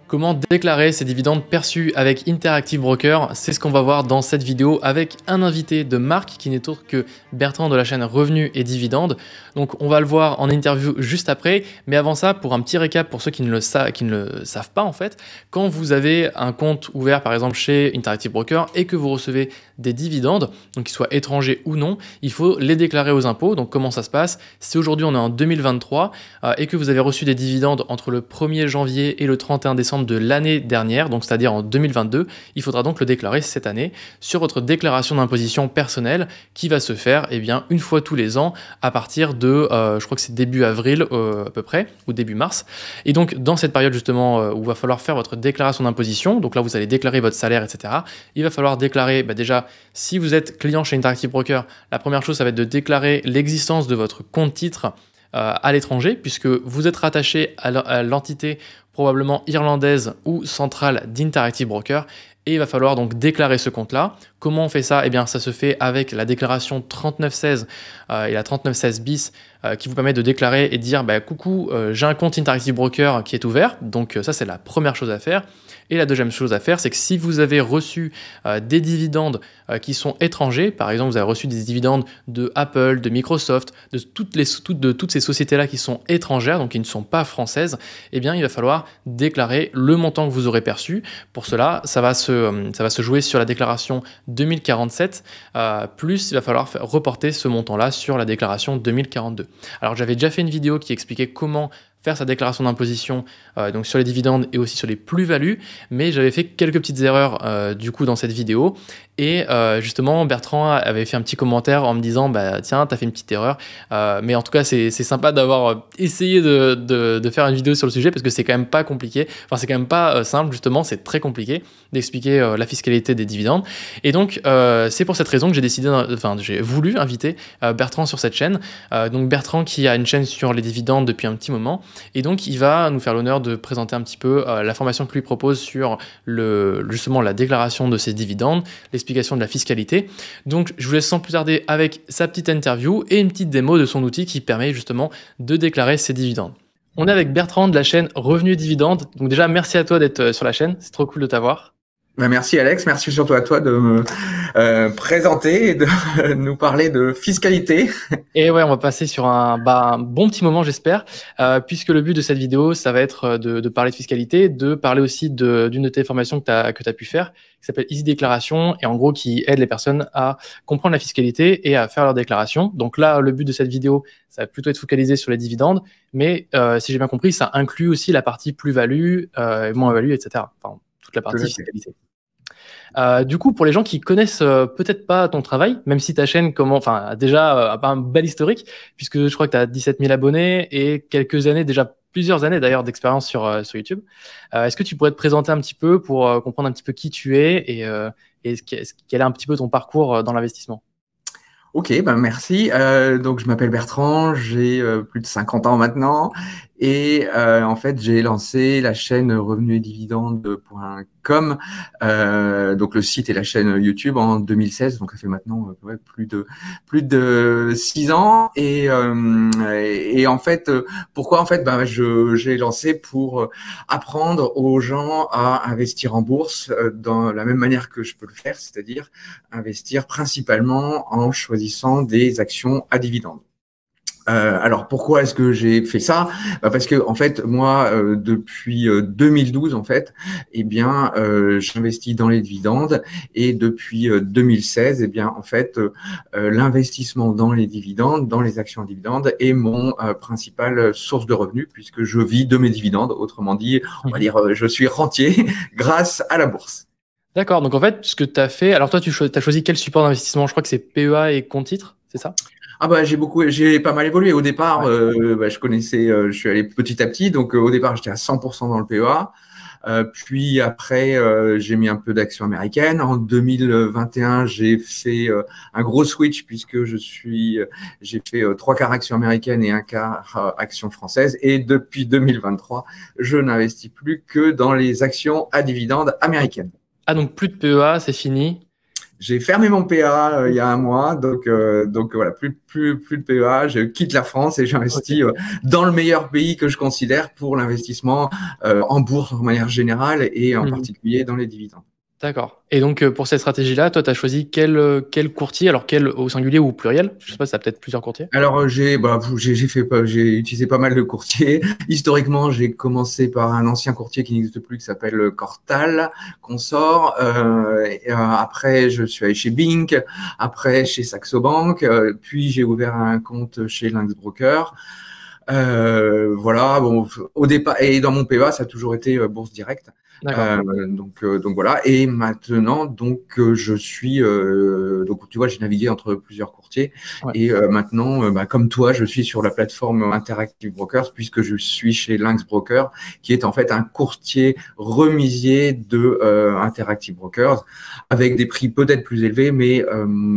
Comment déclarer ses dividendes perçus avec Interactive Broker? C'est ce qu'on va voir dans cette vidéo avec un invité de marque qui n'est autre que Bertrand de la chaîne Revenus et Dividendes. Donc on va le voir en interview juste après, mais avant ça, pour un petit récap pour ceux qui ne le savent pas en fait, quand vous avez un compte ouvert par exemple chez Interactive Broker et que vous recevez des dividendes, donc qu'ils soient étrangers ou non, il faut les déclarer aux impôts. Donc comment ça se passe? Si aujourd'hui on est en 2023 et que vous avez reçu des dividendes entre le 1er janvier et le 31 décembre de l'année dernière, donc c'est-à-dire en 2022, il faudra donc le déclarer cette année sur votre déclaration d'imposition personnelle qui va se faire une fois tous les ans à partir de, je crois que c'est début avril à peu près, ou début mars. Et donc dans cette période justement où il va falloir faire votre déclaration d'imposition, donc là vous allez déclarer votre salaire, etc. Il va falloir déclarer déjà, si vous êtes client chez Interactive Broker, la première chose ça va être de déclarer l'existence de votre compte titre à l'étranger, puisque vous êtes rattaché à l'entité probablement irlandaise ou centrale d'Interactive Broker, et il va falloir donc déclarer ce compte-là. Comment on fait ça? Ça se fait avec la déclaration 3916 et la 3916 bis qui vous permet de déclarer et de dire coucou, j'ai un compte Interactive Broker qui est ouvert. Donc ça, c'est la première chose à faire. Et la deuxième chose à faire, c'est que si vous avez reçu des dividendes qui sont étrangers, par exemple, vous avez reçu des dividendes de Apple, de Microsoft, de toutes ces sociétés-là qui sont étrangères, donc qui ne sont pas françaises, il va falloir déclarer le montant que vous aurez perçu. Pour cela, ça va se jouer sur la déclaration 2047, plus il va falloir reporter ce montant-là sur la déclaration 2042. Alors, j'avais déjà fait une vidéo qui expliquait comment faire sa déclaration d'imposition donc sur les dividendes et aussi sur les plus-values, mais j'avais fait quelques petites erreurs du coup dans cette vidéo, et justement Bertrand avait fait un petit commentaire en me disant tiens, t'as fait une petite erreur, mais en tout cas c'est sympa d'avoir essayé de faire une vidéo sur le sujet, parce que c'est quand même pas compliqué, enfin c'est quand même pas simple, justement c'est très compliqué d'expliquer la fiscalité des dividendes, et donc c'est pour cette raison que j'ai voulu inviter Bertrand sur cette chaîne. Donc Bertrand qui a une chaîne sur les dividendes depuis un petit moment, et donc il va nous faire l'honneur de présenter un petit peu la formation que lui propose sur justement la déclaration de ses dividendes, l'explication de la fiscalité. Donc je vous laisse sans plus tarder avec sa petite interview et une petite démo de son outil qui permet justement de déclarer ses dividendes. On est avec Bertrand de la chaîne Revenus et Dividendes. Donc déjà, merci à toi d'être sur la chaîne, c'est trop cool de t'avoir. Merci Alex, merci surtout à toi de me présenter et de nous parler de fiscalité. Et ouais, on va passer sur un bon petit moment, j'espère, puisque le but de cette vidéo, ça va être de parler de fiscalité, de parler aussi d'une de tes formations que tu as pu faire, qui s'appelle Easy Déclaration, et en gros qui aide les personnes à comprendre la fiscalité et à faire leur déclaration. Donc là, le but de cette vidéo, ça va plutôt être focalisé sur les dividendes, mais si j'ai bien compris, ça inclut aussi la partie plus-value, moins-value, etc. Enfin, toute la partie fiscalité. Du coup, pour les gens qui connaissent peut-être pas ton travail, même si ta chaîne a déjà un bel historique, puisque je crois que tu as 17 000 abonnés et plusieurs années d'ailleurs d'expérience sur YouTube. Est-ce que tu pourrais te présenter un petit peu pour comprendre un petit peu qui tu es et quel est un petit peu ton parcours dans l'investissement? Ok, merci. Donc je m'appelle Bertrand, j'ai plus de 50 ans maintenant, et en fait j'ai lancé la chaîne revenusdividendes.com, donc le site et la chaîne YouTube en 2016, donc ça fait maintenant plus de 6 ans, et en fait pourquoi en fait j'ai lancé pour apprendre aux gens à investir en bourse dans la même manière que je peux le faire, c'est-à-dire investir principalement en choisissant des actions à dividendes. Alors pourquoi est-ce que j'ai fait ça? Parce que en fait moi depuis 2012 en fait j'investis dans les dividendes, et depuis 2016 en fait l'investissement dans les dividendes, dans les actions à dividendes est mon principale source de revenus, puisque je vis de mes dividendes. Autrement dit, on va dire je suis rentier grâce à la bourse. D'accord, donc en fait ce que tu as fait, alors toi tu as choisi quel support d'investissement? Je crois que c'est PEA et compte titre, c'est ça? J'ai pas mal évolué. Au départ, je connaissais, je suis allé petit à petit. Donc, au départ, j'étais à 100% dans le PEA. Puis après, j'ai mis un peu d'actions américaines. En 2021, j'ai fait un gros switch, puisque j'ai fait 3 quarts actions américaines et 1 quart actions françaises. Et depuis 2023, je n'investis plus que dans les actions à dividendes américaines. Ah, donc plus de PEA, c'est fini? j'ai fermé mon PA il y a un mois, donc voilà, plus de PA. Je quitte la France et j'investis dans le meilleur pays que je considère pour l'investissement en bourse de manière générale et en particulier dans les dividendes. D'accord. Et donc, pour cette stratégie-là, toi, tu as choisi quel courtier, alors quel au singulier ou au pluriel? Je sais pas, ça a peut-être plusieurs courtiers. Alors, j'ai utilisé pas mal de courtiers. Historiquement, j'ai commencé par un ancien courtier qui n'existe plus, qui s'appelle Cortal, Consort. Après, je suis allé chez Bink, après chez Saxo Bank, puis j'ai ouvert un compte chez Lynx Broker. Voilà, bon, au départ, et dans mon PEA, ça a toujours été Bourse Directe. Donc voilà. Et maintenant, je suis donc tu vois, j'ai navigué entre plusieurs courtiers et maintenant, comme toi, je suis sur la plateforme Interactive Brokers puisque je suis chez Lynx Broker, qui est en fait un courtier remisier de Interactive Brokers avec des prix peut-être plus élevés, mais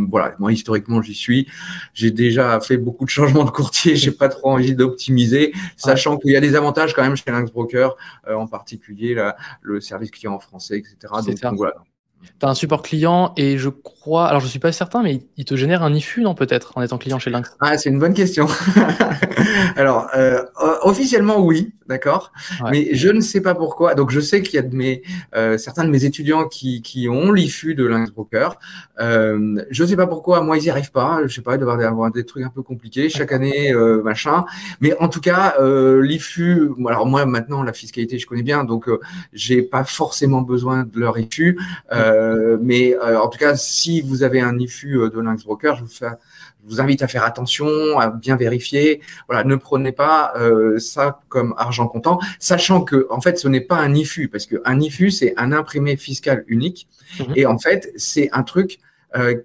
voilà, moi historiquement j'y suis. J'ai déjà fait beaucoup de changements de courtier, j'ai pas trop envie d'optimiser, sachant qu'il y a des avantages quand même chez Lynx Broker, en particulier le service client en français, etc. Donc voilà. Tu as un support client et je crois, alors je suis pas certain, mais il te génère un IFU, non, peut-être, en étant client chez Lynx? Ah, c'est une bonne question. Alors, officiellement, oui, d'accord. Mais je ne sais pas pourquoi. Donc, je sais qu'il y a certains de mes étudiants qui ont l'IFU de Lynx Broker. Je ne sais pas pourquoi. Moi, ils n'y arrivent pas. Je sais pas, ils doivent avoir des trucs un peu compliqués chaque année, machin. Mais en tout cas, l'IFU, alors moi, maintenant, la fiscalité, je connais bien. Donc, j'ai pas forcément besoin de leur IFU. Mais en tout cas, si vous avez un IFU de Lynx Broker, je vous invite à faire attention, à bien vérifier. Voilà, ne prenez pas ça comme argent comptant, sachant que en fait, ce n'est pas un IFU, parce qu'un IFU, c'est un imprimé fiscal unique. Et en fait, c'est un truc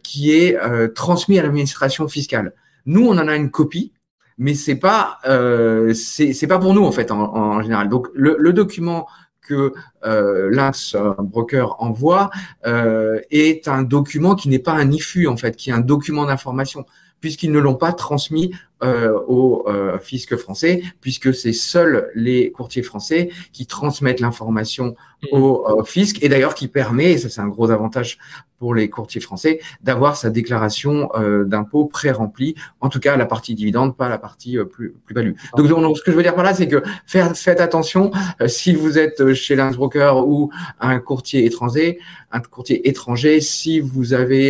qui est transmis à l'administration fiscale. Nous, on en a une copie, mais c'est pas pour nous en fait en général. Donc, le document que Lynx Broker envoie est un document qui n'est pas un IFU en fait, qui est un document d'information, puisqu'ils ne l'ont pas transmis au fisc français, puisque c'est seuls les courtiers français qui transmettent l'information au fisc, et d'ailleurs qui permet, et ça c'est un gros avantage pour les courtiers français, d'avoir sa déclaration d'impôt pré-remplie, en tout cas la partie dividende, pas la partie plus-value. Donc ce que je veux dire par là, c'est que faites attention, si vous êtes chez Lynx Broker ou un courtier étranger, si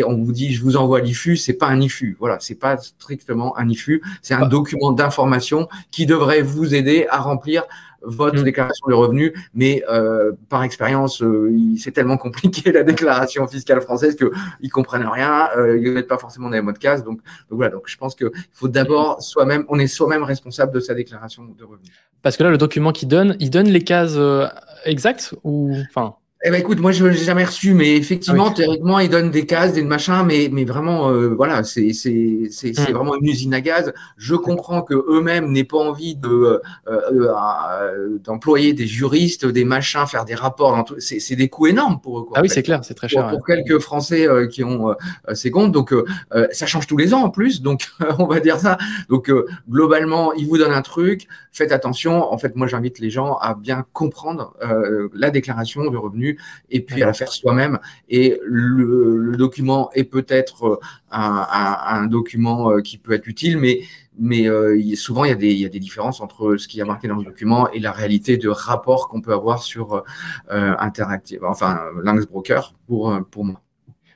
on vous dit je vous envoie l'IFU, c'est pas un IFU, voilà, c'est pas strictement un IFU, c'est un document d'information qui devrait vous aider à remplir votre déclaration de revenus, mais par expérience, c'est tellement compliqué la déclaration fiscale française qu'ils comprennent rien, ils ne mettent pas forcément dans les mots de casse. Donc voilà, donc je pense qu'il faut d'abord on est soi-même responsable de sa déclaration de revenus. Parce que là, le document qu'il donne, il donne les cases exactes ou enfin. Eh ben écoute, moi je l'ai jamais reçu, mais effectivement, théoriquement, ils donnent des cases, des machins, mais vraiment, voilà, c'est vraiment une usine à gaz. Je comprends que eux-mêmes n'aient pas envie d'employer des juristes, des machins, faire des rapports. C'est des coûts énormes pour eux. Quoi, oui, c'est clair, c'est très cher. Pour quelques Français qui ont ces comptes, donc ça change tous les ans en plus, donc on va dire ça. Donc globalement, ils vous donnent un truc, faites attention. En fait, moi j'invite les gens à bien comprendre la déclaration de revenus et puis à la faire soi-même. Et le document est peut-être un document qui peut être utile, mais souvent il y a des différences entre ce qui est marqué dans le document et la réalité de rapport qu'on peut avoir sur Interactive, enfin Lynx Broker pour moi.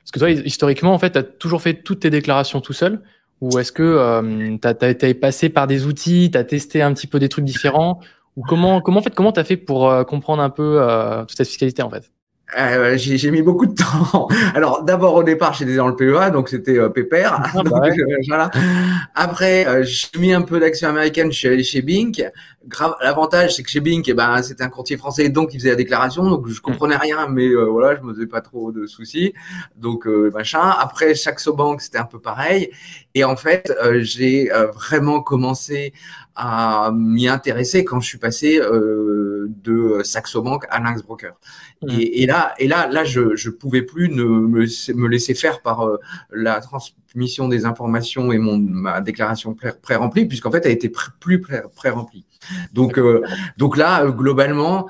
Parce que toi, historiquement, en fait, tu as toujours fait toutes tes déclarations tout seul, ou est-ce que tu as passé par des outils, tu as testé un petit peu des trucs différents, ou comment tu as fait pour comprendre un peu toute cette fiscalité en fait? J'ai mis beaucoup de temps. Alors d'abord au départ j'étais dans le PEA, donc c'était pépère. Voilà. Après j'ai mis un peu d'actions américaines, je suis allé chez Bink. L'avantage c'est que chez Bink, c'était un courtier français, donc il faisait la déclaration, donc je comprenais rien, mais voilà, je me faisais pas trop de soucis. Donc machin. Après Saxo Bank c'était un peu pareil. Et en fait j'ai vraiment commencé à m'y intéresser quand je suis passé de Saxo Bank à Lynx Broker. Et là, je pouvais plus me laisser faire par la transmission des informations et ma déclaration pré-remplie, puisqu'en fait, elle était plus pré-remplie. Donc là, globalement,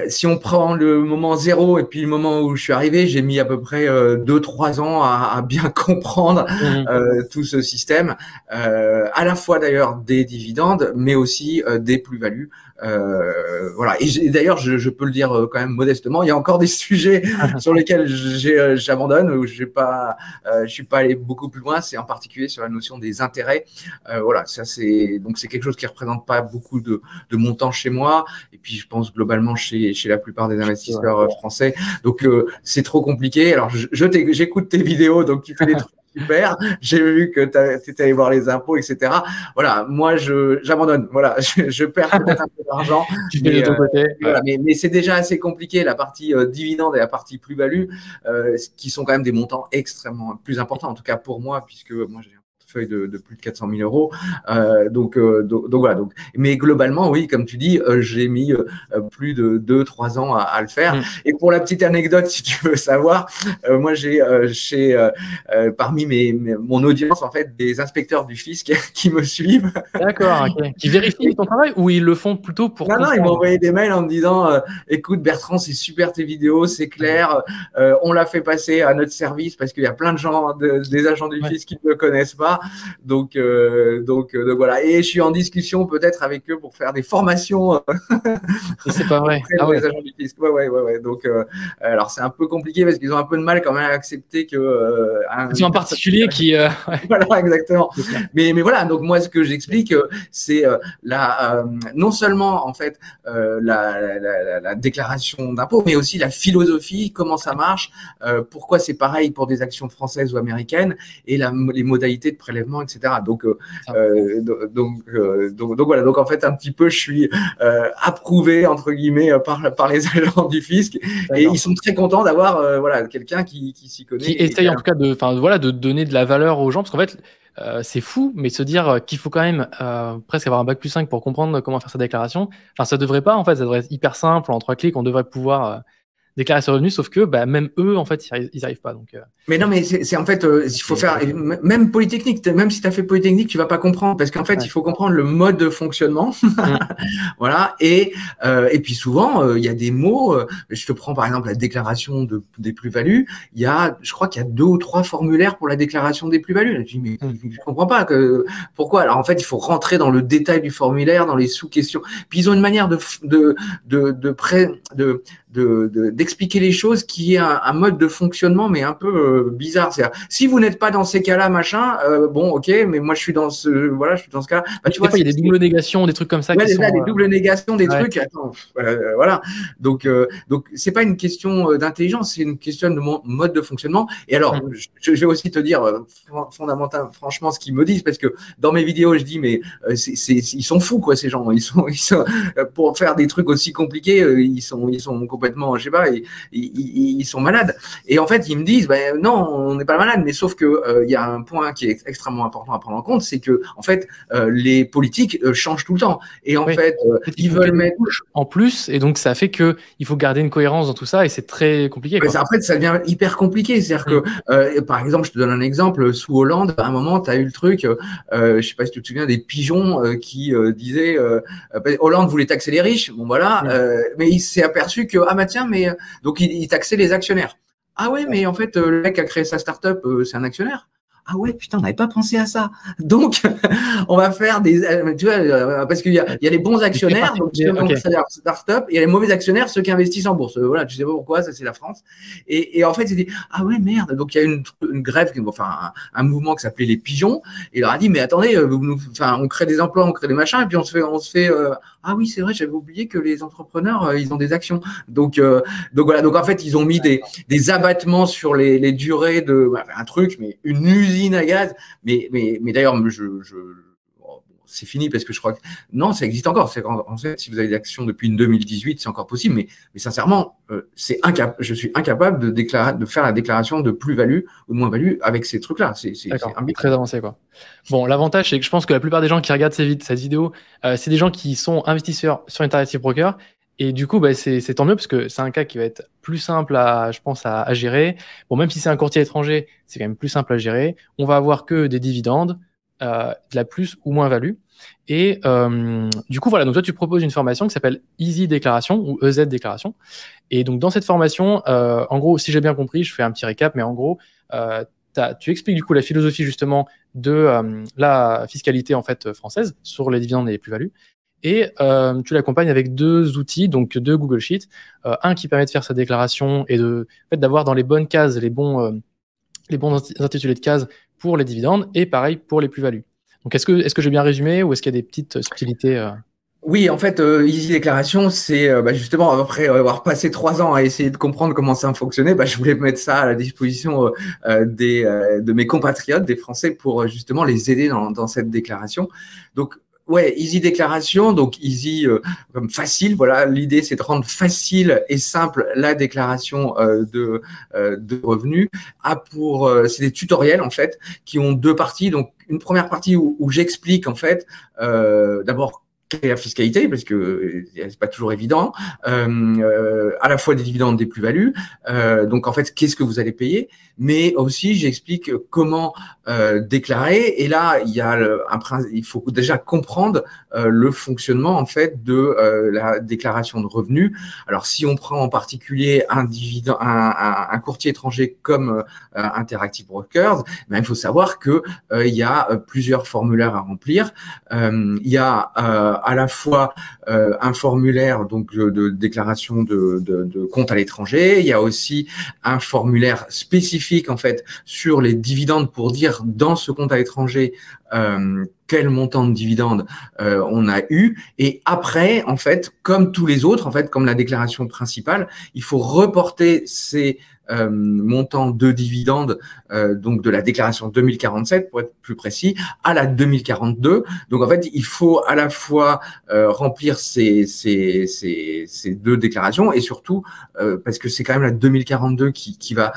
Si on prend le moment zéro et puis le moment où je suis arrivé, j'ai mis à peu près 2-3 ans à bien comprendre tout ce système, à la fois d'ailleurs des dividendes, mais aussi des plus-values. Voilà. Et d'ailleurs, je peux le dire quand même modestement, il y a encore des sujets sur lesquels j'abandonne, où je suis pas allé beaucoup plus loin. C'est en particulier sur la notion des intérêts. Voilà, ça c'est quelque chose qui représente pas beaucoup de montant chez moi. Et puis je pense globalement chez la plupart des investisseurs français. Donc c'est trop compliqué. Alors j'écoute tes vidéos, donc tu fais des trucs super. J'ai vu que tu étais allé voir les impôts, etc. Voilà, moi j'abandonne. Voilà, je perds peut-être un peu d'argent. Tu fais de ton côté. Voilà, mais c'est déjà assez compliqué, la partie dividende et la partie plus-value, qui sont quand même des montants extrêmement plus importants, en tout cas pour moi, puisque moi j'ai portefeuille de plus de 400 000 euros. Donc voilà. Mais globalement, oui, comme tu dis, j'ai mis plus de 2-3 ans à le faire. Et pour la petite anecdote, si tu veux savoir, moi j'ai parmi mon audience, en fait, des inspecteurs du fisc qui me suivent. D'accord, ok. Qui vérifient ton travail ou ils le font plutôt pour... Non, ils m'ont envoyé des mails en me disant écoute Bertrand, c'est super tes vidéos, c'est clair, on l'a fait passer à notre service parce qu'il y a plein de gens, des agents du fisc qui ne le connaissent pas. Donc voilà. Et je suis en discussion peut-être avec eux pour faire des formations. C'est pas vrai. Les agents du fisc. Ouais. Donc, alors c'est un peu compliqué parce qu'ils ont un peu de mal quand même à accepter que. C'est un particulier qui. Voilà, exactement. Mais voilà. Donc moi, ce que j'explique, c'est non seulement en fait la déclaration d'impôt, mais aussi la philosophie, comment ça marche, pourquoi c'est pareil pour des actions françaises ou américaines, et les modalités de prélèvement, etc. Donc voilà. Donc en fait, un petit peu, je suis approuvé entre guillemets par les agents du fisc, et ils sont très contents d'avoir voilà quelqu'un qui s'y connaît, qui essaye en tout cas de donner de la valeur aux gens, parce qu'en fait c'est fou, mais se dire qu'il faut quand même presque avoir un bac+5 pour comprendre comment faire sa déclaration, enfin ça devrait pas, en fait ça devrait être hyper simple, en 3 clics on devrait pouvoir déclarer ses revenus, sauf que même eux en fait ils arrivent pas. Donc mais non, mais c'est en fait il faut faire même Polytechnique, même si tu as fait Polytechnique, tu vas pas comprendre, parce qu'en fait il faut comprendre le mode de fonctionnement. Voilà. Et puis souvent il y a des mots, je te prends par exemple la déclaration des plus-values, je crois qu'il y a 2 ou 3 formulaires pour la déclaration des plus-values. Je dis mais je comprends pas pourquoi. Alors en fait il faut rentrer dans le détail du formulaire, dans les sous-questions. Puis ils ont une manière d'expliquer les choses qui est un mode de fonctionnement mais un peu bizarre. C'est-à-dire, si vous n'êtes pas dans ces cas-là, machin, bon, ok, mais moi je suis dans ce cas-là. Bah, tu vois, il y a des doubles négations, des trucs comme ça. Ouais, des doubles négations, des trucs. Attends, voilà. Donc c'est pas une question d'intelligence, c'est une question de mode de fonctionnement. Et alors, je vais aussi te dire fondamentalement, franchement, ce qu'ils me disent, parce que dans mes vidéos, je dis, mais ils sont fous, quoi, ces gens. Ils sont pour faire des trucs aussi compliqués, ils sont complètement, je sais pas, ils sont malades. Et en fait, ils me disent, non, on n'est pas malade, mais sauf que il y a un point qui est extrêmement important à prendre en compte, c'est que en fait, les politiques changent tout le temps. Et en fait, ils veulent mettre en plus, et donc ça fait que il faut garder une cohérence dans tout ça, et c'est très compliqué. Quoi. Après, ça devient hyper compliqué. C'est-à-dire que, par exemple, je te donne un exemple. Sous Hollande, à un moment, tu as eu le truc, je sais pas si tu te souviens, des pigeons qui disaient Hollande voulait taxer les riches. Bon, voilà. Mais il s'est aperçu que, tiens, mais donc il taxait les actionnaires. Ah ouais, mais en fait, le mec qui a créé sa start-up, c'est un actionnaire. Ah ouais, putain, on n'avait pas pensé à ça. Donc, on va faire tu vois, parce qu'il y a les bons actionnaires, donc c'est-à-dire start-up, et il y a les mauvais actionnaires, ceux qui investissent en bourse. Voilà, tu sais pas pourquoi, ça c'est la France. Et en fait, il dit, ah ouais, merde. Donc, il y a une grève, enfin, un mouvement qui s'appelait les pigeons. Et il leur a dit, mais attendez, on crée des emplois, on crée des machins, et puis on se fait ah oui, c'est vrai, j'avais oublié que les entrepreneurs, ils ont des actions. Donc voilà. Donc en fait, ils ont mis des abattements sur les durées un truc, mais une usine à gaz. Mais d'ailleurs, c'est fini parce que je crois que non, ça existe encore. En fait, si vous avez des actions depuis 2018, c'est encore possible. Mais sincèrement, je suis incapable de faire la déclaration de plus-value ou de moins-value avec ces trucs-là. C'est très avancé, quoi. Bon, l'avantage, c'est que je pense que la plupart des gens qui regardent cette vidéo, c'est des gens qui sont investisseurs sur Interactive Broker. Et du coup, c'est tant mieux parce que c'est un cas qui va être plus simple je pense, à gérer. Bon, même si c'est un courtier étranger, c'est quand même plus simple à gérer. On va avoir que des dividendes, de la plus ou moins value. Et du coup, voilà, donc toi, tu proposes une formation qui s'appelle Easy Déclaration ou EZ Déclaration. Et donc, dans cette formation, en gros, si j'ai bien compris, je fais un petit récap, mais en gros, tu expliques du coup la philosophie justement de la fiscalité en fait française sur les dividendes et les plus-values. Et tu l'accompagnes avec deux outils, donc deux Google Sheets. Un qui permet de faire sa déclaration et en fait, d'avoir dans les bonnes cases les bons intitulés de cases pour les dividendes et pareil pour les plus-values. Donc, est-ce que j'ai bien résumé ou est-ce qu'il y a des petites subtilités Oui, en fait, Easy Déclaration, c'est justement après avoir passé 3 ans à essayer de comprendre comment ça fonctionnait, je voulais mettre ça à la disposition de mes compatriotes, des Français, pour justement les aider dans cette déclaration. Donc, ouais, Easy Déclaration, donc Easy comme facile. Voilà, l'idée c'est de rendre facile et simple la déclaration de revenus. C'est des tutoriels en fait qui ont deux parties. Donc, une première partie où j'explique en fait d'abord quelle est la fiscalité, parce que c'est pas toujours évident, à la fois des dividendes, des plus-values, donc en fait, qu'est-ce que vous allez payer, mais aussi j'explique comment déclarer, et là, il faut déjà comprendre le fonctionnement en fait de la déclaration de revenus. Alors, si on prend en particulier un courtier étranger comme Interactive Brokers, il faut savoir que il y a plusieurs formulaires à remplir. Il y a à la fois un formulaire donc de déclaration de compte à l'étranger. Il y a aussi un formulaire spécifique en fait sur les dividendes pour dire dans ce compte à l'étranger quel montant de dividendes on a eu. Et après, en fait, comme tous les autres, en fait, comme la déclaration principale, il faut reporter ces montant de dividendes, donc de la déclaration 2047 pour être plus précis, à la 2042. Donc en fait, il faut à la fois remplir ces deux déclarations et surtout parce que c'est quand même la 2042 qui va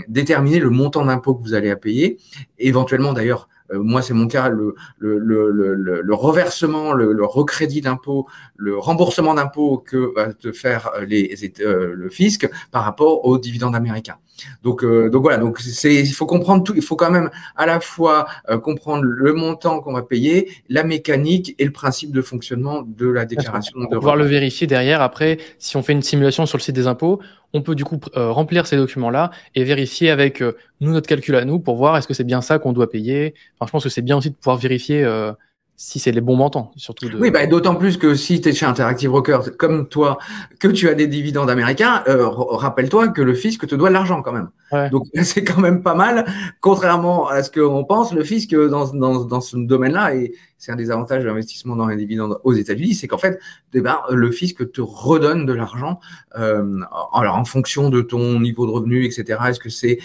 déterminer le montant d'impôt que vous allez à payer. Éventuellement d'ailleurs, moi, c'est mon cas, le reversement, le recrédit d'impôt, le remboursement d'impôt que va te faire le fisc par rapport aux dividendes américains. Donc voilà, donc il faut comprendre tout, il faut quand même à la fois comprendre le montant qu'on va payer, la mécanique et le principe de fonctionnement de la déclaration. Pour pouvoir le vérifier derrière. Après, si on fait une simulation sur le site des impôts, on peut du coup remplir ces documents-là et vérifier avec notre calcul à nous pour voir est-ce que c'est bien ça qu'on doit payer. Enfin, je pense que c'est bien aussi de pouvoir vérifier si c'est les bons montants. Surtout Oui, d'autant plus que si tu es chez Interactive Brokers comme toi, que tu as des dividendes américains, rappelle-toi que le fisc te doit de l'argent quand même. Ouais. Donc, c'est quand même pas mal. Contrairement à ce qu'on pense, le fisc dans ce domaine-là, et c'est un des avantages de l'investissement dans les dividendes aux États-Unis, c'est qu'en fait, le fisc te redonne de l'argent alors en fonction de ton niveau de revenu, etc. Est-ce que c'est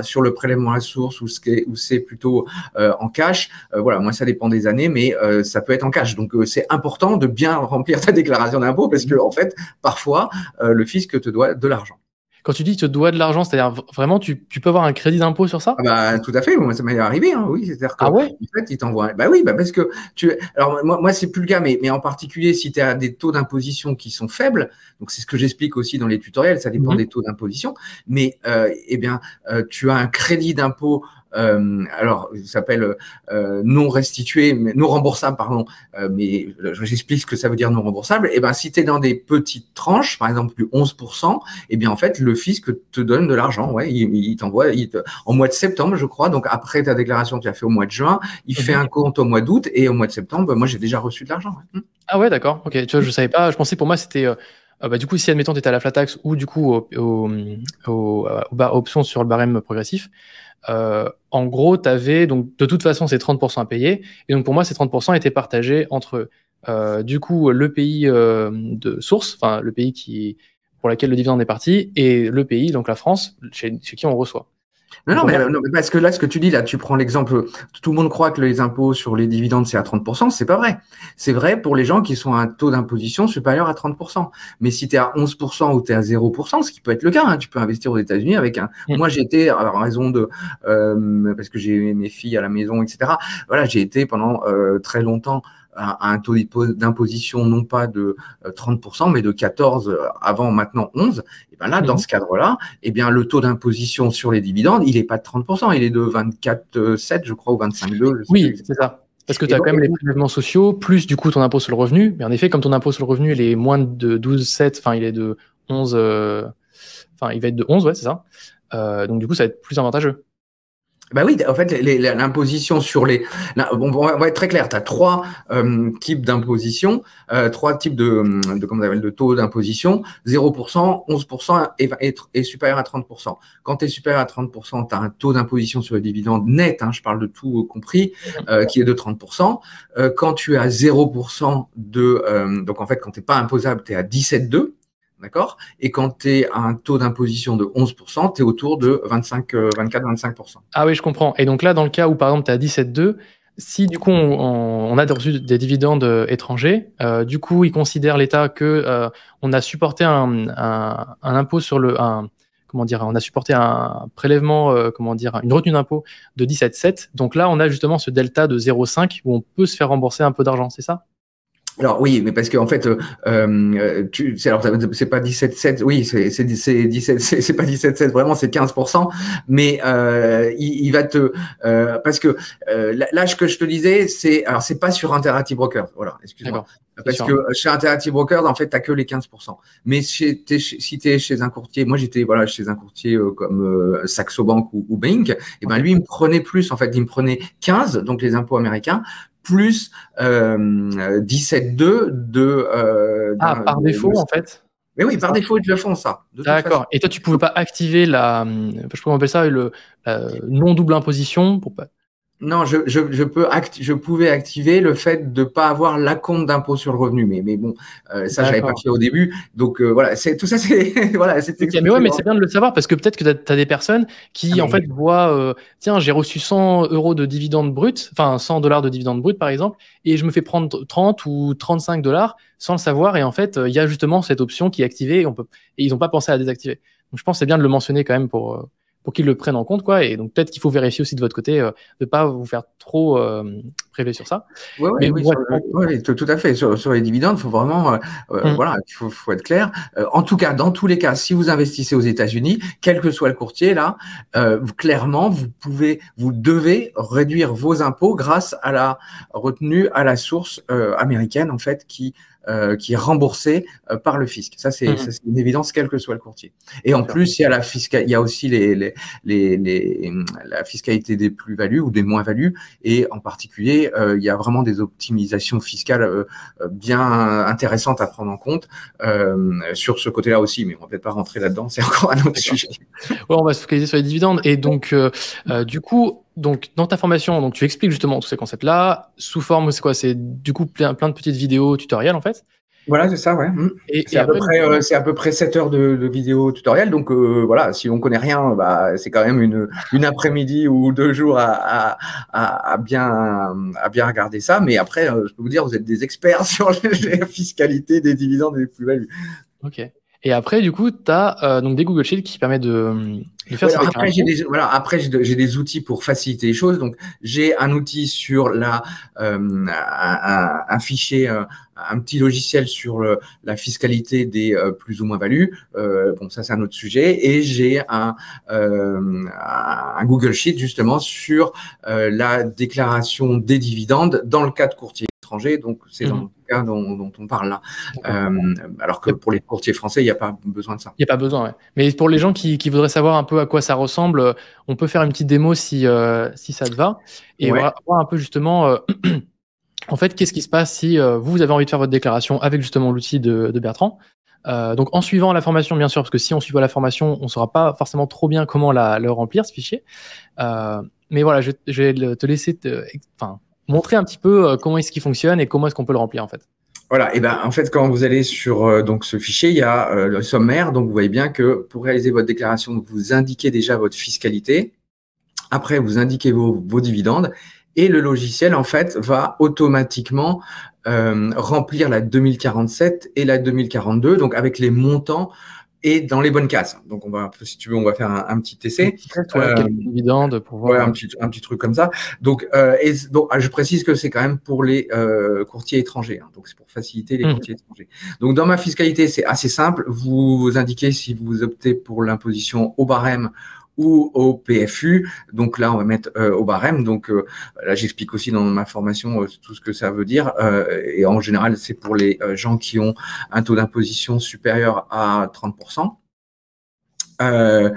sur le prélèvement à la source ou c'est plutôt en cash? Voilà, moi, ça dépend des années, mais ça peut être en cash. Donc, c'est important de bien remplir ta déclaration d'impôt parce que, en fait, parfois, le fisc te doit de l'argent. Quand tu dis que tu te dois de l'argent, c'est-à-dire vraiment, tu peux avoir un crédit d'impôt sur ça? Tout à fait, moi, ça m'est arrivé, hein, oui. C'est-à-dire que, ah ouais en fait, ils t'envoient. Oui, parce que alors, moi, c'est plus le cas, mais en particulier, si tu as des taux d'imposition qui sont faibles, donc c'est ce que j'explique aussi dans les tutoriels, ça dépend des taux d'imposition, mais, tu as un crédit d'impôt. Alors, ça s'appelle non restitué, non remboursable, pardon. Mais j'explique ce que ça veut dire non remboursable. Si tu es dans des petites tranches, par exemple du 11%, en fait, le fisc te donne de l'argent. Ouais, il t'envoie en mois de septembre, je crois. Donc après ta déclaration que tu as fait au mois de juin, il fait un compte au mois d'août et au mois de septembre, moi j'ai déjà reçu de l'argent. Ouais. Ah ouais, d'accord. Ok, tu vois, je savais pas. Je pensais pour moi c'était du coup si admettons tu étais à la flat tax ou du coup aux options sur le barème progressif. En gros, tu avais donc de toute façon c'est 30% à payer et donc pour moi ces 30% étaient partagés entre du coup le pays de source, enfin le pays pour lequel le dividende est parti et le pays, donc la France, chez qui on reçoit. Non, mais parce que là, ce que tu dis, là, tu prends l'exemple, tout le monde croit que les impôts sur les dividendes, c'est à 30%, c'est pas vrai. C'est vrai pour les gens qui sont à un taux d'imposition supérieur à 30%. Mais si tu es à 11% ou tu es à 0%, ce qui peut être le cas, hein, tu peux investir aux États-Unis avec Moi, j'ai été, en raison de, parce que j'ai mes filles à la maison, etc. Voilà, j'ai été pendant très longtemps à un taux d'imposition non pas de 30%, mais de 14 avant, maintenant 11. Et là, dans ce cadre-là, le taux d'imposition sur les dividendes, il n'est pas de 30%, il est de 24,7, je crois, ou 25,2. Oui, c'est ça. Parce que tu as quand même les prélèvements sociaux, plus du coup ton impôt sur le revenu. Mais en effet, comme ton impôt sur le revenu, il est moins de 12,7, enfin il est de 11, enfin il va être de 11, ouais, c'est ça. Donc du coup, ça va être plus avantageux. Bah oui, en fait, l'imposition sur les. Bon, on va être très clair. Tu as trois types d'imposition, trois types comment on appelle, de taux d'imposition 0%, 11% et supérieur à 30%. Quand tu es supérieur à 30%, tu as un taux d'imposition sur les dividendes net, hein, je parle de tout compris, qui est de 30%. Quand tu es à 0% donc en fait, quand tu n'es pas imposable, tu es à 17,2%. D'accord? Et quand tu es à un taux d'imposition de 11%, tu es autour de 24-25%. Ah oui, je comprends. Et donc là, dans le cas où, par exemple, tu es à 17,2, si du coup, on a reçu des dividendes étrangers, du coup, il considère l'État que on a supporté un impôt sur comment dire, on a supporté un prélèvement, comment dire, une retenue d'impôt de 17,7. Donc là, on a justement ce delta de 0,5 où on peut se faire rembourser un peu d'argent, c'est ça? Alors oui, mais parce qu'en fait, c'est pas 17,7, oui, c'est 17, c'est pas 17,7 vraiment, c'est 15%, mais il va te parce que l'âge que je te disais, c'est pas sur Interactive Brokers, voilà, excuse-moi, parce que chez Interactive Brokers, en fait, t'as que les 15%, mais si t'es chez un courtier, moi j'étais chez un courtier comme Saxo Bank ou Bank, et ben lui il me prenait plus, en fait, il me prenait 15, donc les impôts américains, plus 17,2 par défaut, en fait. Mais oui, par défaut, ils te le font, ça. D'accord. Et toi, tu pouvais pas activer je sais pas comment on appelle ça, le non-double imposition pour pas. Non, je pouvais activer le fait de pas avoir l'acompte d'impôt sur le revenu, mais bon, ça j'avais pas fait au début, donc voilà, tout ça, c'est voilà, c'est okay, mais ouais, mais c'est bien de le savoir parce que peut-être que tu as des personnes qui en fait voient, tiens, j'ai reçu 100 € de dividendes bruts, enfin 100 $ de dividendes bruts par exemple, et je me fais prendre 30 ou 35 $ sans le savoir, et en fait, il y a justement cette option qui est activée et ils n'ont pas pensé à la désactiver. Donc je pense que c'est bien de le mentionner quand même pour qu'ils le prennent en compte, quoi. Et donc peut-être qu'il faut vérifier aussi de votre côté de ne pas vous faire trop prélever sur ça. Oui, tout à fait. Sur les dividendes, il faut vraiment, voilà, il faut être clair. En tout cas, dans tous les cas, si vous investissez aux États-Unis, quel que soit le courtier là, clairement, vous devez réduire vos impôts grâce à la retenue à la source américaine, en fait, qui est remboursée par le fisc. Ça, c'est une évidence, quel que soit le courtier. Et en plus, il y a aussi la fiscalité des plus-values ou des moins-values, et en particulier, il y a vraiment des optimisations fiscales bien intéressantes à prendre en compte sur ce côté-là aussi, mais on va peut-être pas rentrer là-dedans, c'est encore un autre sujet. Ouais, on va se focaliser sur les dividendes. Et donc, du coup, dans ta formation, donc tu expliques justement tous ces concepts-là sous forme, c'est quoi? C'est du coup plein de petites vidéos tutoriels en fait. Voilà, c'est ça, ouais. C'est à peu près 7 heures de vidéos tutoriels. Donc voilà, si on connaît rien, c'est quand même une après-midi ou 2 jours à bien regarder ça. Mais après, je peux vous dire, vous êtes des experts sur la fiscalité des dividendes et des plus-values. Ok. Et après, du coup, tu as donc des Google Sheets qui permettent de faire ça. Après, j'ai des outils pour faciliter les choses. Donc, j'ai un outil sur un fichier, un petit logiciel sur la fiscalité des plus ou moins values. Bon, ça, c'est un autre sujet. Et j'ai un Google Sheet, justement, sur la déclaration des dividendes dans le cas de courtier étranger. Donc, c'est dans le cas dont on parle là. Alors que pour les courtiers français, il n'y a pas besoin de ça. Il n'y a pas besoin, ouais. Mais pour les gens qui voudraient savoir un peu à quoi ça ressemble, on peut faire une petite démo si ça te va. Et voir un peu justement, en fait, qu'est-ce qui se passe si vous avez envie de faire votre déclaration avec justement l'outil de Bertrand. Donc en suivant la formation, bien sûr, parce que si on suit pas la formation, on ne saura pas forcément trop bien comment le remplir, ce fichier. Mais voilà, je vais te laisser montrer un petit peu comment est-ce qu'il fonctionne et comment est-ce qu'on peut le remplir en fait. Voilà, et en fait, quand vous allez sur donc ce fichier, il y a le sommaire. Donc vous voyez bien que pour réaliser votre déclaration, vous indiquez déjà votre fiscalité. Après, vous indiquez vos dividendes. Et le logiciel, en fait, va automatiquement remplir la 2047 et la 2042, donc avec les montants et dans les bonnes cases. Donc, si tu veux, on va faire un petit essai. Quelques dividendes pour voir. Ouais, un petit truc comme ça. Donc, je précise que c'est quand même pour les courtiers étrangers. Hein, donc, c'est pour faciliter les courtiers étrangers. Donc, dans ma fiscalité, c'est assez simple. Vous indiquez si vous optez pour l'imposition au barème ou au PFU. Donc là, on va mettre au barème. Donc là, j'explique aussi dans ma formation tout ce que ça veut dire. Et en général, c'est pour les gens qui ont un taux d'imposition supérieur à 30%. Le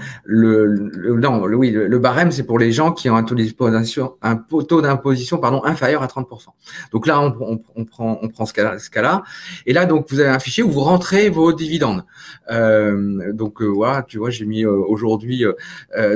barème, c'est pour les gens qui ont un taux d'imposition, inférieur à 30%. Donc là, on prend ce cas-là. Et là, donc, vous avez un fichier où vous rentrez vos dividendes. Voilà, tu vois, j'ai mis aujourd'hui.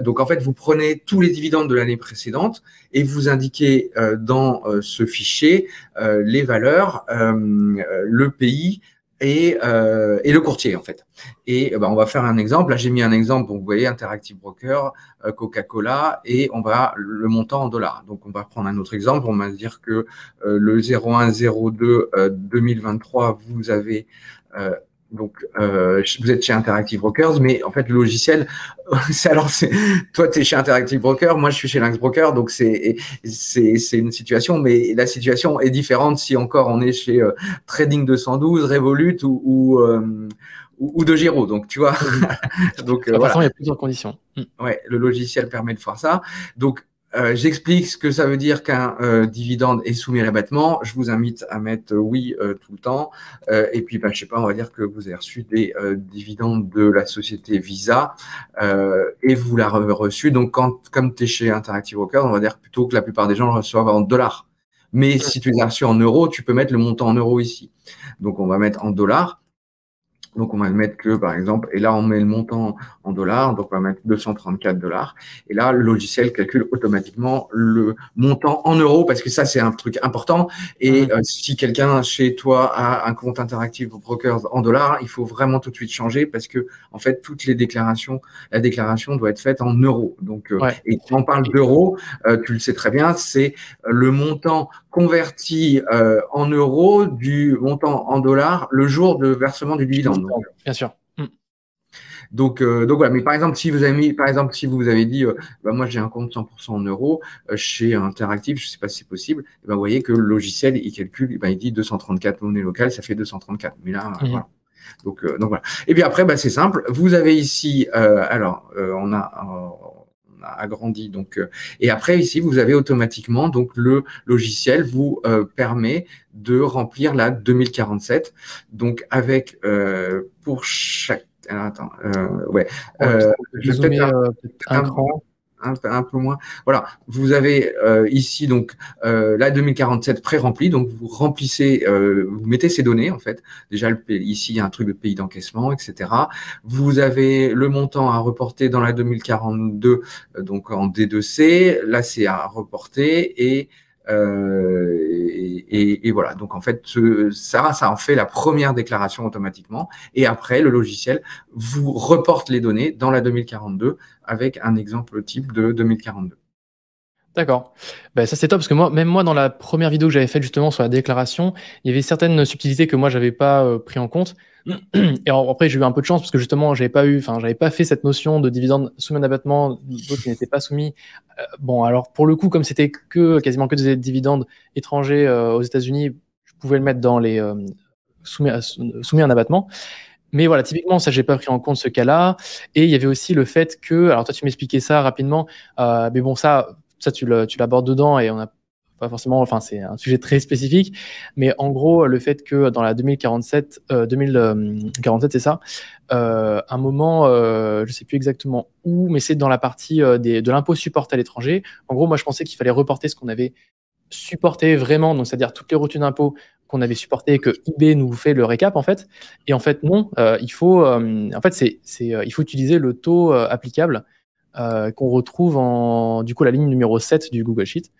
Donc, en fait, vous prenez tous les dividendes de l'année précédente et vous indiquez dans ce fichier les valeurs, le pays, et le courtier en fait. Et on va faire un exemple. Là, j'ai mis un exemple. Donc, vous voyez, Interactive Broker, Coca-Cola, et on va le montant en dollars. Donc, on va prendre un autre exemple. On va se dire que le 0102 2023, vous avez vous êtes chez Interactive Brokers, mais en fait, le logiciel, toi, tu es chez Interactive Broker, moi, je suis chez Lynx Broker, donc c'est une situation, mais la situation est différente si encore on est chez Trading 212, Revolut ou de Giro. Donc, tu vois. Donc, voilà. Il y a plusieurs conditions. Ouais, le logiciel permet de faire ça. Donc, j'explique ce que ça veut dire qu'un dividende est soumis à l'abattement. Je vous invite à mettre oui tout le temps. Et puis, je sais pas, on va dire que vous avez reçu des dividendes de la société Visa et vous l'avez reçu. Donc, comme tu es chez Interactive Brokers, on va dire plutôt que la plupart des gens le reçoivent en dollars. Mais si tu les as reçus en euros, tu peux mettre le montant en euros ici. Donc, on va mettre en dollars. Donc, on va mettre que, par exemple, et là, on met le montant en dollars, donc on va mettre 234 $. Et là, le logiciel calcule automatiquement le montant en euros, parce que ça, c'est un truc important. Et si quelqu'un chez toi a un compte Interactive Brokers en dollars, il faut vraiment tout de suite changer, parce que, en fait, toutes les déclarations, la déclaration doit être faite en euros. Donc, et quand on parle d'euros, tu le sais très bien, c'est le montant converti en euros du montant en dollars le jour de versement du dividende. Donc, bien sûr. Donc voilà. Mais par exemple, si vous avez dit, moi j'ai un compte 100% en euros chez Interactive, je sais pas si c'est possible. Et vous voyez que le logiciel il calcule, il dit 234 monnaies locales, ça fait 234. Mais là, voilà. Donc voilà. Et puis après, c'est simple. Vous avez ici, on a agrandi. Donc, et après ici, vous avez automatiquement donc le logiciel vous permet de remplir la 2047. Donc avec pour chaque. Alors, attends, je vais peut-être un cran. Un peu moins. Voilà, vous avez ici donc la 2047 pré-remplie, donc vous remplissez, vous mettez ces données en fait. Déjà ici il y a un truc de pays d'encaissement, etc. Vous avez le montant à reporter dans la 2042, donc en D2C. Là c'est à reporter et voilà. Donc en fait ça en fait la première déclaration automatiquement. Et après le logiciel vous reporte les données dans la 2042 avec un exemple type de 2042. D'accord. Ça c'est top parce que même moi dans la première vidéo que j'avais faite justement sur la déclaration, il y avait certaines subtilités que moi j'avais pas pris en compte. Et après j'ai eu un peu de chance parce que justement j'avais pas fait cette notion de dividende soumis à abattement, d'autres qui n'étaient pas soumis. Alors pour le coup comme c'était quasiment que des dividendes étrangers aux États-Unis, je pouvais le mettre dans les soumis à un abattement. Mais voilà, typiquement, ça, j'ai pas pris en compte ce cas-là. Et il y avait aussi le fait que, alors toi, tu m'expliquais ça rapidement, mais bon, ça tu l'abordes dedans et on a pas forcément, enfin, c'est un sujet très spécifique. Mais en gros, le fait que dans la 2047, c'est ça, un moment, je sais plus exactement où, mais c'est dans la partie de l'impôt supporté à l'étranger. En gros, moi, je pensais qu'il fallait reporter ce qu'on avait supporté vraiment, donc c'est-à-dire toutes les retenues d'impôts qu'on avait supportées et que eBay nous fait le récap en fait. Et en fait non, il faut il faut utiliser le taux applicable qu'on retrouve en du coup la ligne numéro 7 du Google Sheet.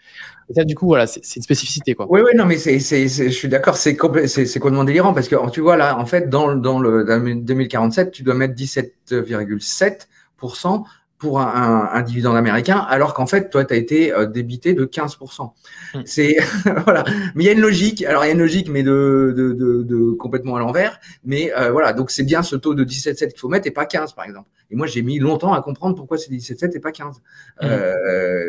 Et ça du coup voilà, c'est une spécificité quoi. Oui, non mais je suis d'accord, c'est complètement délirant parce que tu vois là en fait dans le 2047 tu dois mettre 17,7% pour un dividende américain, alors qu'en fait, toi, tu as été débité de 15%. C'est voilà. Mais il y a une logique. Alors, il y a une logique, mais de complètement à l'envers. Mais voilà. Donc, c'est bien ce taux de 17,7 qu'il faut mettre et pas 15, par exemple. Et moi, j'ai mis longtemps à comprendre pourquoi c'est 17,7 et pas 15.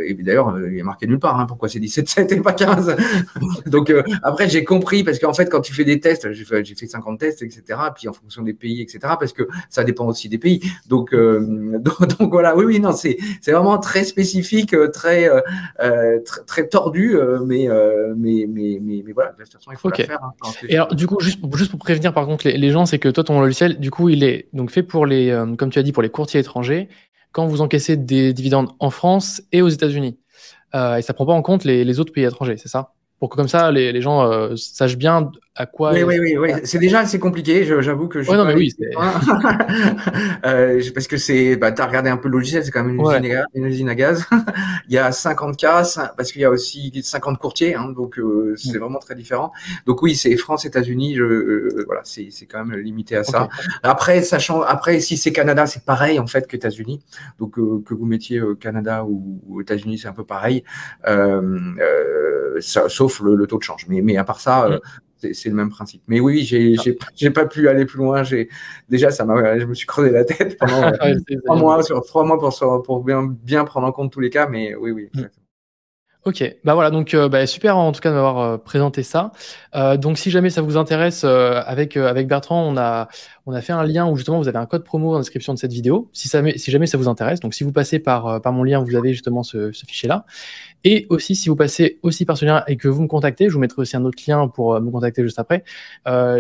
Et d'ailleurs, il est marqué nulle part pourquoi c'est 17,7 et pas 15. Donc, après, j'ai compris parce qu'en fait, quand tu fais des tests, j'ai fait 50 tests, etc. Puis en fonction des pays, etc. Parce que ça dépend aussi des pays. Donc voilà. Oui, oui, non, c'est vraiment très spécifique, très tordu, mais voilà, de toute façon, il faut la faire. Hein, et alors, du coup, juste pour prévenir par contre les gens, c'est que toi, ton logiciel, du coup, il est donc fait pour les, comme tu as dit, pour les courtiers étrangers, quand vous encaissez des dividendes en France et aux États-Unis. Et ça prend pas en compte les autres pays étrangers, c'est ça? Pour que comme ça, les gens sachent bien à quoi. Oui. C'est déjà assez compliqué. J'avoue que je suis non, pas mais allé oui, plus loin. Parce que t'as regardé un peu le logiciel, c'est quand même une usine à gaz. Il y a 50 cases parce qu'il y a aussi 50 courtiers, hein, donc c'est vraiment très différent. Donc oui, c'est France, États-Unis. Voilà, c'est quand même limité à ça. Après, après si c'est Canada, c'est pareil en fait qu'États-Unis. Donc que vous mettiez Canada ou États-Unis, c'est un peu pareil, sauf le taux de change. Mais à part ça. C'est le même principe. Mais oui, j'ai pas pu aller plus loin. Déjà, je me suis creusé la tête pendant 3 mois pour bien prendre en compte tous les cas. Mais oui, exactement. Ok, bah voilà, donc super en tout cas de m'avoir présenté ça. Donc si jamais ça vous intéresse, avec Bertrand, on a fait un lien où justement vous avez un code promo en description de cette vidéo. Si jamais ça vous intéresse, donc si vous passez par mon lien, vous avez justement ce fichier-là. Et aussi, si vous passez aussi par ce lien et que vous me contactez, je vous mettrai aussi un autre lien pour me contacter juste après.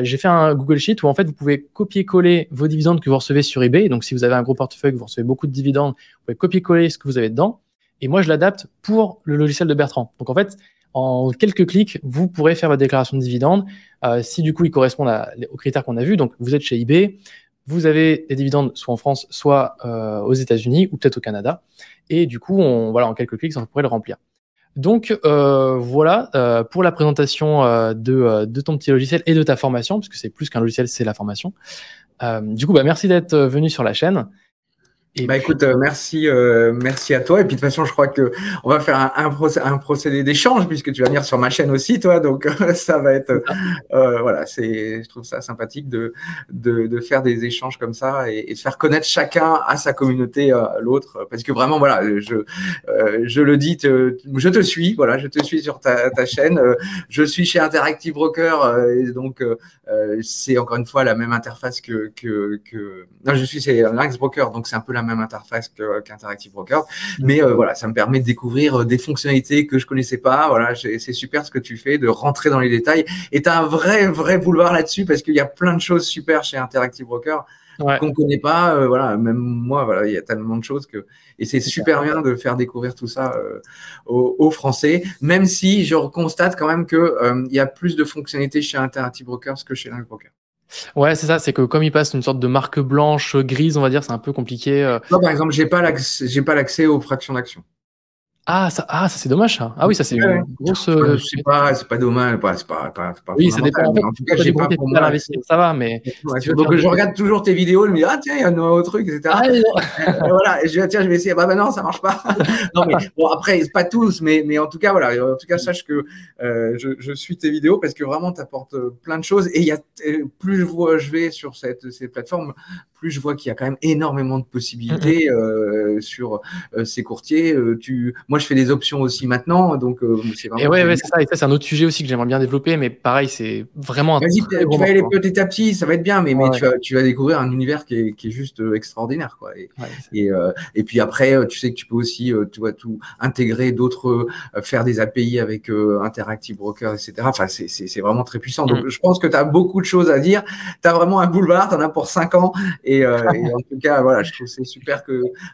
J'ai fait un Google Sheet où en fait vous pouvez copier-coller vos dividendes que vous recevez sur eBay. Donc si vous avez un gros portefeuille, que vous recevez beaucoup de dividendes, vous pouvez copier-coller ce que vous avez dedans. Et moi, je l'adapte pour le logiciel de Bertrand. Donc, en fait, en quelques clics, vous pourrez faire votre déclaration de dividendes si du coup, ils correspondent aux critères qu'on a vus. Donc, vous êtes chez eBay, vous avez des dividendes soit en France, soit aux États-Unis ou peut-être au Canada. Et du coup, en quelques clics, on pourrait le remplir. Donc, voilà pour la présentation de ton petit logiciel et de ta formation, parce que c'est plus qu'un logiciel, c'est la formation. Du coup, merci d'être venu sur la chaîne. Écoute, merci à toi. Et puis de toute façon, je crois que on va faire un procédé d'échange puisque tu vas venir sur ma chaîne aussi, toi. Donc ça va être, voilà, je trouve ça sympathique de faire des échanges comme ça et de faire connaître chacun à sa communauté l'autre. Parce que vraiment, voilà, je le dis, je te suis, voilà, je te suis sur ta chaîne. Je suis chez Interactive Broker, et donc c'est encore une fois la même interface que non, je suis chez Lynx Broker, donc c'est un peu la même interface qu'Interactive Broker, mais voilà, ça me permet de découvrir des fonctionnalités que je connaissais pas. Voilà, c'est super ce que tu fais, de rentrer dans les détails. Et tu as un vrai boulevard là-dessus parce qu'il y a plein de choses super chez Interactive Broker qu'on connaît pas. Voilà, même moi, voilà, il y a tellement de choses et c'est super bien de faire découvrir tout ça aux Français, même si je constate quand même que il y a plus de fonctionnalités chez Interactive Brokers que chez Lynx Broker. Ouais, c'est ça, c'est que comme il passe une sorte de marque blanche, grise, on va dire, c'est un peu compliqué. Moi, par exemple, j'ai pas l'accès aux fractions d'action. Ah, ça c'est dommage, ça. Ah oui, ça c'est une grosse. C'est pas dommage, c'est pas oui, ça dépend. En fait, en tout cas, j'ai pas pour moi. Ça va, mais. Donc, je regarde toujours tes vidéos, je me dis, ah, tiens, il y a un nouveau truc, etc. Voilà, et je dis, tiens, je vais essayer. Bah, non, ça marche pas. Non, mais bon, après, c'est pas tous, mais en tout cas, voilà. En tout cas, sache que je suis tes vidéos parce que vraiment, tu apportes plein de choses. Et plus je vais sur ces plateformes, plus je vois qu'il y a quand même énormément de possibilités sur ces courtiers. Moi, je fais des options aussi maintenant, donc c'est vraiment. Et ouais, c'est ça. Et ça, c'est un autre sujet aussi que j'aimerais bien développer, mais pareil, c'est vraiment. Vas-y, tu vas aller petit à petit, ça va être bien, mais tu vas découvrir un univers qui est juste extraordinaire, quoi. Et puis après, tu sais que tu peux aussi, tout intégrer d'autres, faire des API avec Interactive Broker, etc. Enfin, c'est vraiment très puissant. Donc, je pense que tu as beaucoup de choses à dire. Tu as vraiment un boulevard, tu en as pour 5 ans. Et en tout cas, voilà, je trouve que c'est super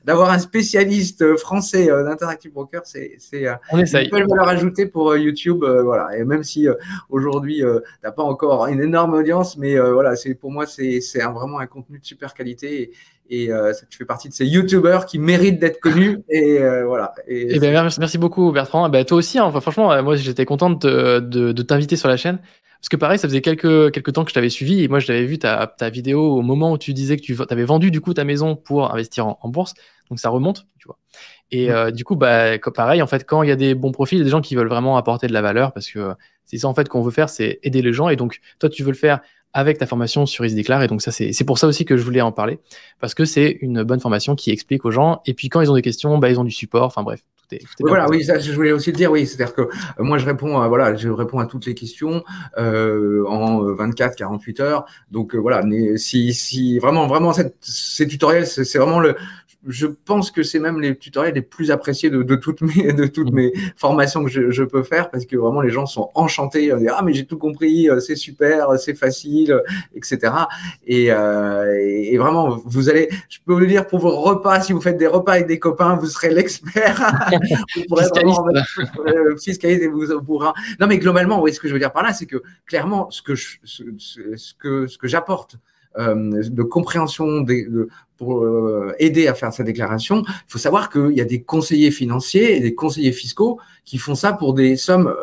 d'avoir un spécialiste français d'Interactive Broker, c'est une belle valeur ajoutée pour YouTube, voilà. Et même si aujourd'hui t'as pas encore une énorme audience, mais voilà, pour moi c'est vraiment un contenu de super qualité et tu fais partie de ces YouTubeurs qui méritent d'être connus et voilà. Merci beaucoup Bertrand. Toi aussi, hein, enfin, franchement, moi j'étais contente de t'inviter sur la chaîne. Parce que pareil, ça faisait quelques temps que je t'avais suivi et moi je t'avais vu ta vidéo au moment où tu disais que tu avais vendu du coup ta maison pour investir en bourse. Donc ça remonte, tu vois. Et du coup, pareil, en fait, quand il y a des bons profils, il y a des gens qui veulent vraiment apporter de la valeur parce que c'est ça en fait qu'on veut faire, c'est aider les gens. Et donc, toi, tu veux le faire avec ta formation sur EasyDeclare. Et donc, ça, c'est pour ça aussi que je voulais en parler parce que c'est une bonne formation qui explique aux gens. Et puis, quand ils ont des questions, ils ont du support. Enfin, bref. Voilà, oui, ça, je voulais aussi le dire, oui, c'est-à-dire que moi je réponds à toutes les questions en 24-48 heures. Donc voilà, si vraiment ces tutoriels, c'est vraiment je pense que c'est même les tutoriels les plus appréciés de toutes mes formations que je peux faire, parce que vraiment les gens sont enchantés, ils disent, ah mais j'ai tout compris, c'est super, c'est facile, etc. Et vraiment, je peux vous le dire, pour vos repas, si vous faites des repas avec des copains, vous serez l'expert. Vous pourrez vraiment fiscaliste et vous pourra. Non, mais globalement, oui, ce que je veux dire par là, c'est que clairement, ce que j'apporte de compréhension pour aider à faire sa déclaration, il faut savoir qu'il y a des conseillers financiers et des conseillers fiscaux qui font ça pour des sommes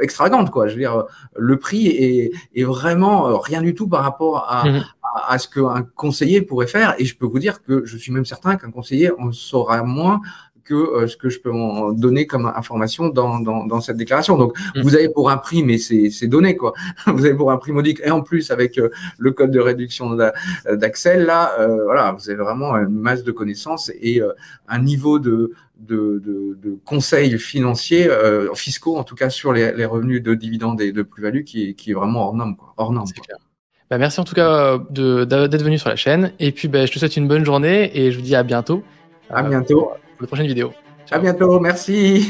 extravagantes, quoi. Je veux dire, le prix est vraiment rien du tout par rapport à ce qu'un conseiller pourrait faire. Et je peux vous dire que je suis même certain qu'un conseiller en saura moins que ce que je peux en donner comme information dans cette déclaration. Donc, vous avez pour un prix, mais c'est donné, quoi. Vous avez pour un prix modique. Et en plus, avec le code de réduction d'Axel, là, voilà, vous avez vraiment une masse de connaissances et un niveau de conseils financiers, fiscaux, en tout cas, sur les revenus de dividendes et de plus-value qui est vraiment hors norme, quoi. Hors norme, c'est clair. Bah, merci en tout cas d'être venu sur la chaîne. Et puis, je te souhaite une bonne journée et je vous dis à bientôt. À bientôt. Pour la prochaine vidéo. Ciao. À bientôt, merci.